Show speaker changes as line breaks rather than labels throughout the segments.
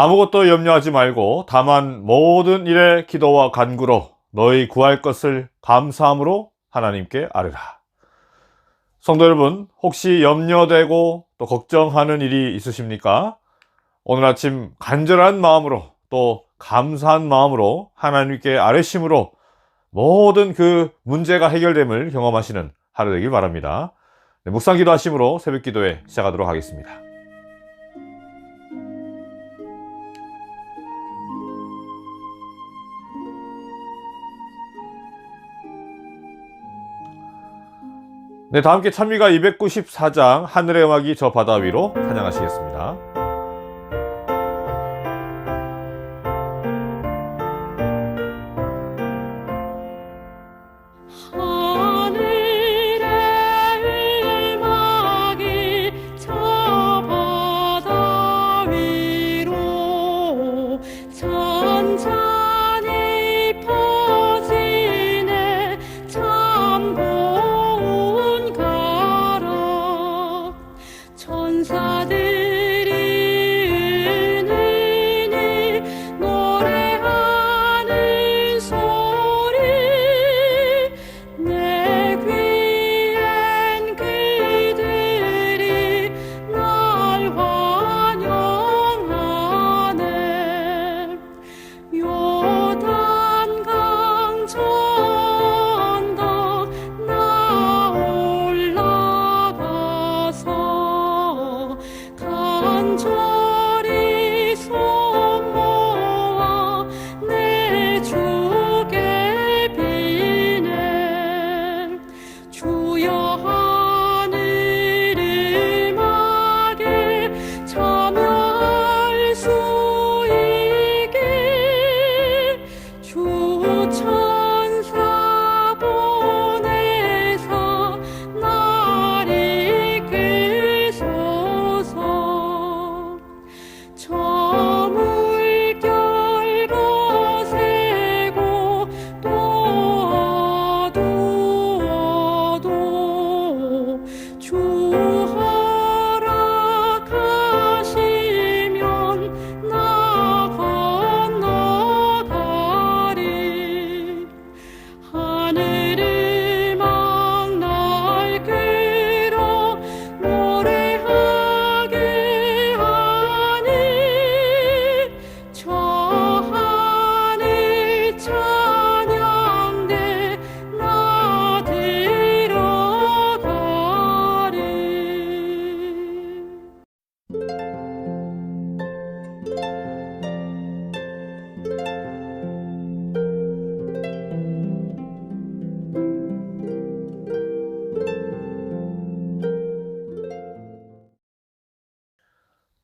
아무것도 염려하지 말고 다만 모든 일에 기도와 간구로 너희 구할 것을 감사함으로 하나님께 아뢰라. 성도 여러분, 혹시 염려되고 또 걱정하는 일이 있으십니까? 오늘 아침 간절한 마음으로 또 감사한 마음으로 하나님께 아뢰심으로 모든 그 문제가 해결됨을 경험하시는 하루 되길 바랍니다. 네, 묵상 기도하심으로 새벽 기도에 시작하도록 하겠습니다. 네, 다 함께 찬미가 294장 하늘의 음악이 저 바다 위로 찬양하시겠습니다.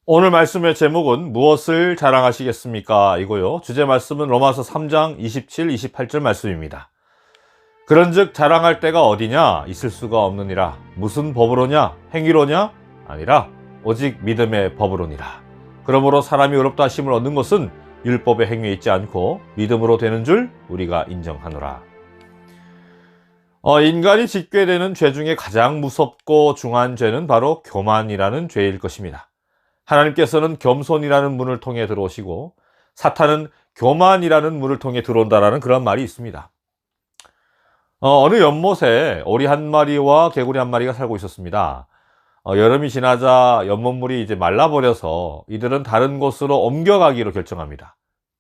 오늘 말씀의 제목은 무엇을 자랑하시겠습니까? 이고요. 주제 말씀은 로마서 3장 27, 28절 말씀입니다. 그런즉 자랑할 때가 어디냐? 있을 수가 없느니라. 무슨 법으로냐? 행위로냐? 아니라 오직 믿음의 법으로니라. 그러므로 사람이 의롭다 하심을 얻는 것은 율법의 행위에 있지 않고 믿음으로 되는 줄 우리가 인정하노라. 인간이 짓게 되는 죄 중에 가장 무섭고 중한 죄는 바로 교만이라는 죄일 것입니다. 하나님께서는 겸손이라는 문을 통해 들어오시고 사탄은 교만이라는 문을 통해 들어온다라는 그런 말이 있습니다. 어느 연못에 오리 한 마리와 개구리 한 마리가 살고 있었습니다. 여름이 지나자 연못물이 이제 말라버려서 이들은 다른 곳으로 옮겨가기로 결정합니다.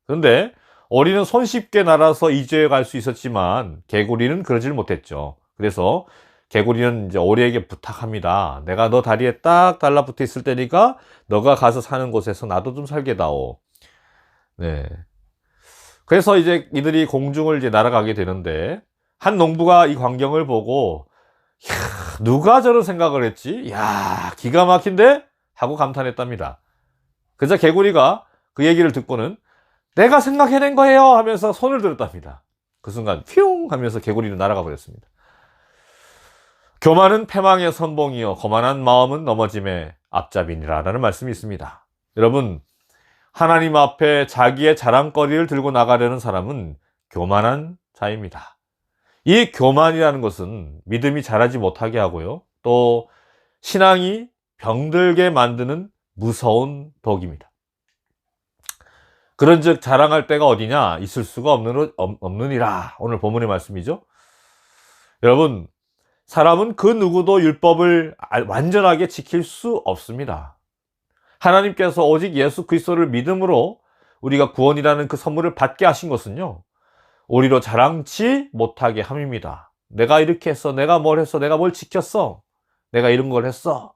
그런데 오리는 손쉽게 날아서 이주해 갈 수 있었지만 개구리는 그러질 못했죠. 그래서 개구리는 이제 오리에게 부탁합니다. 내가 너 다리에 딱 달라붙어 있을 테니까 너가 가서 사는 곳에서 나도 좀 살게 다오. 네. 그래서 이제 이들이 공중을 이제 날아가게 되는데 한 농부가 이 광경을 보고 야, 누가 저런 생각을 했지? 야, 기가 막힌데? 하고 감탄했답니다. 그래서 개구리가 그 얘기를 듣고는 내가 생각해낸 거예요 하면서 손을 들었답니다. 그 순간 퓨웅 하면서 개구리는 날아가 버렸습니다. 교만은 패망의 선봉이요 거만한 마음은 넘어짐의 앞잡이니라 라는 말씀이 있습니다. 여러분, 하나님 앞에 자기의 자랑거리를 들고 나가려는 사람은 교만한 자입니다. 이 교만이라는 것은 믿음이 자라지 못하게 하고요, 또 신앙이 병들게 만드는 무서운 독입니다. 그런즉 자랑할 때가 어디냐? 있을 수가 없느니라. 오늘 본문의 말씀이죠. 여러분, 사람은 그 누구도 율법을 완전하게 지킬 수 없습니다. 하나님께서 오직 예수 그리스도를 믿음으로 우리가 구원이라는 그 선물을 받게 하신 것은요, 우리로 자랑치 못하게 함입니다. 내가 이렇게 했어, 내가 뭘 했어, 내가 뭘 지켰어, 내가 이런 걸 했어.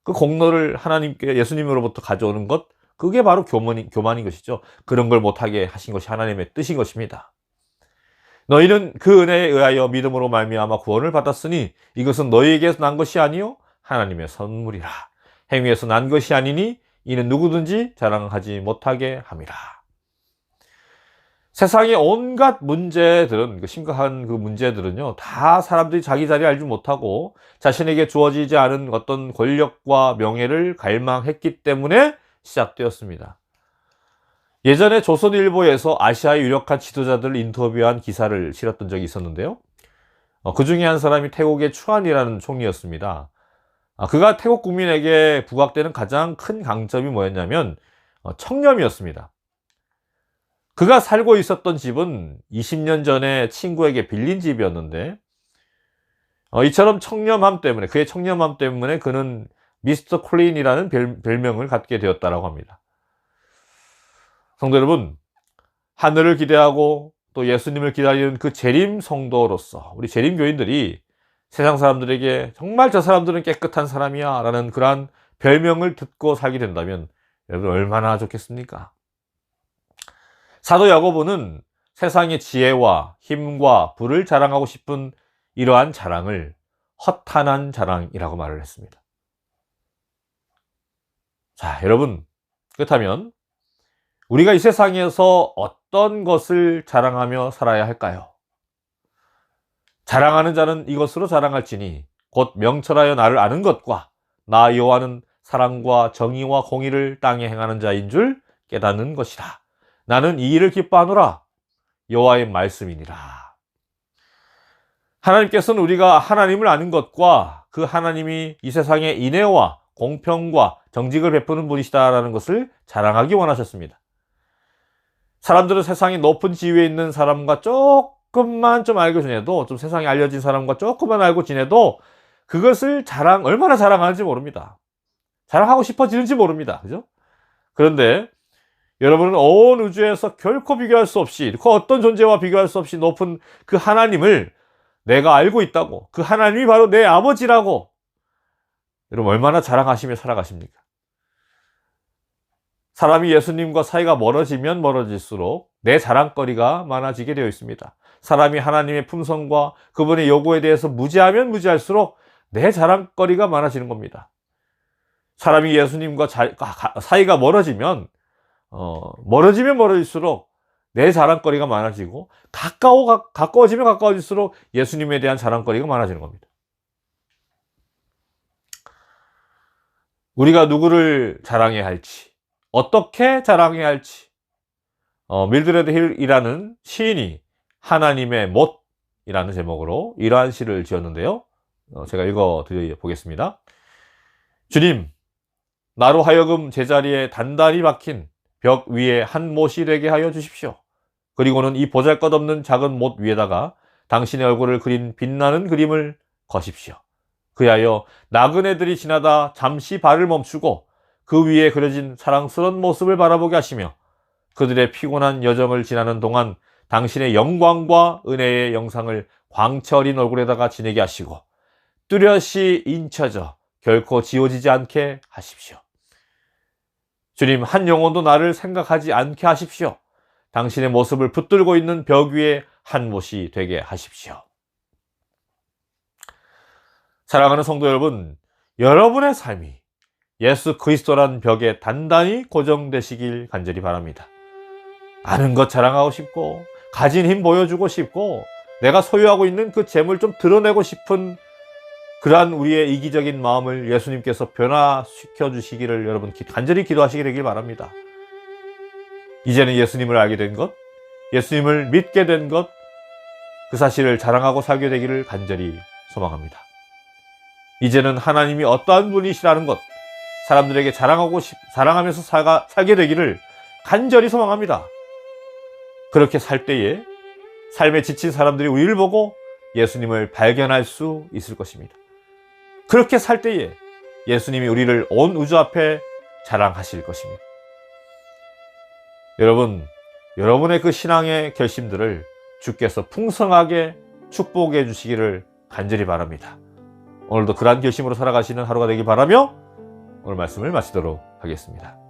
그 공로를 하나님께, 예수님으로부터 가져오는 것, 그게 바로 교만인 것이죠. 그런 걸 못하게 하신 것이 하나님의 뜻인 것입니다. 너희는 그 은혜에 의하여 믿음으로 말미암아 구원을 받았으니 이것은 너희에게서 난 것이 아니요 하나님의 선물이라. 행위에서 난 것이 아니니 이는 누구든지 자랑하지 못하게 함이라. 세상의 온갖 문제들은, 심각한 그 문제들은요, 다 사람들이 자기 자리 알지 못하고 자신에게 주어지지 않은 어떤 권력과 명예를 갈망했기 때문에 시작되었습니다. 예전에 조선일보에서 아시아의 유력한 지도자들을 인터뷰한 기사를 실었던 적이 있었는데요. 그 중에 한 사람이 태국의 추안이라는 총리였습니다. 그가 태국 국민에게 부각되는 가장 큰 강점이 뭐였냐면 청렴이었습니다. 그가 살고 있었던 집은 20년 전에 친구에게 빌린 집이었는데 이처럼 그의 청렴함 때문에 그는 미스터 클린이라는 별명을 갖게 되었다고 합니다. 성도 여러분, 하늘을 기대하고 또 예수님을 기다리는 그 재림 성도로서 우리 재림 교인들이 세상 사람들에게 정말 저 사람들은 깨끗한 사람이야 라는 그러한 별명을 듣고 살게 된다면 여러분 얼마나 좋겠습니까? 사도 야고보는 세상의 지혜와 힘과 부를 자랑하고 싶은 이러한 자랑을 허탄한 자랑이라고 말을 했습니다. 자, 여러분, 그렇다면 우리가 이 세상에서 어떤 것을 자랑하며 살아야 할까요? 자랑하는 자는 이것으로 자랑할지니 곧 명철하여 나를 아는 것과 나 여호와는 사랑과 정의와 공의를 땅에 행하는 자인 줄 깨닫는 것이라. 나는 이 일을 기뻐하노라. 여호와의 말씀이니라. 하나님께서는 우리가 하나님을 아는 것과 그 하나님이 이 세상에 인애와 공평과 정직을 베푸는 분이시다라는 것을 자랑하기 원하셨습니다. 사람들은 세상에 높은 지위에 있는 사람과 조금만 좀 알고 지내도, 좀 세상에 알려진 사람과 조금만 알고 지내도 그것을 얼마나 자랑하는지 모릅니다. 자랑하고 싶어지는지 모릅니다. 그죠? 그런데 여러분은 온 우주에서 결코 비교할 수 없이, 그 어떤 존재와 비교할 수 없이 높은 그 하나님을 내가 알고 있다고, 그 하나님이 바로 내 아버지라고, 여러분 얼마나 자랑하시며 살아가십니까? 사람이 예수님과 사이가 멀어지면 멀어질수록 내 자랑거리가 많아지게 되어 있습니다. 사람이 하나님의 품성과 그분의 요구에 대해서 무지하면 무지할수록 내 자랑거리가 많아지는 겁니다. 사람이 예수님과 사이가 멀어지면 멀어질수록 내 자랑거리가 많아지고, 가까워지면 가까워질수록 예수님에 대한 자랑거리가 많아지는 겁니다. 우리가 누구를 자랑해야 할지, 어떻게 자랑해야 할지, 밀드레드 힐이라는 시인이 하나님의 못이라는 제목으로 이러한 시를 지었는데요. 제가 읽어 드려보겠습니다. 주님, 나로 하여금 제자리에 단단히 박힌 벽 위에 한 못이 되게 하여 주십시오. 그리고는 이 보잘것없는 작은 못 위에다가 당신의 얼굴을 그린 빛나는 그림을 거십시오. 그리하여 나그네들이 지나다 잠시 발을 멈추고 그 위에 그려진 사랑스러운 모습을 바라보게 하시며 그들의 피곤한 여정을 지나는 동안 당신의 영광과 은혜의 영상을 광채 어린 얼굴에다가 지내게 하시고 뚜렷이 인쳐져 결코 지워지지 않게 하십시오. 주님, 한 영혼도 나를 생각하지 않게 하십시오. 당신의 모습을 붙들고 있는 벽 위에 한 못이 되게 하십시오. 사랑하는 성도 여러분, 여러분의 삶이 예수 그리스도란 벽에 단단히 고정되시길 간절히 바랍니다. 아는 것 자랑하고 싶고, 가진 힘 보여주고 싶고, 내가 소유하고 있는 그 재물 좀 드러내고 싶은 그러한 우리의 이기적인 마음을 예수님께서 변화시켜 주시기를 여러분 간절히 기도하시게 되길 바랍니다. 이제는 예수님을 알게 된 것, 예수님을 믿게 된 것, 그 사실을 자랑하고 살게 되기를 간절히 소망합니다. 이제는 하나님이 어떠한 분이시라는 것, 사람들에게 자랑하면서 살게 되기를 간절히 소망합니다. 그렇게 살 때에 삶에 지친 사람들이 우리를 보고 예수님을 발견할 수 있을 것입니다. 그렇게 살 때에 예수님이 우리를 온 우주 앞에 자랑하실 것입니다. 여러분, 여러분의 그 신앙의 결심들을 주께서 풍성하게 축복해 주시기를 간절히 바랍니다. 오늘도 그러한 결심으로 살아가시는 하루가 되길 바라며 오늘 말씀을 마치도록 하겠습니다.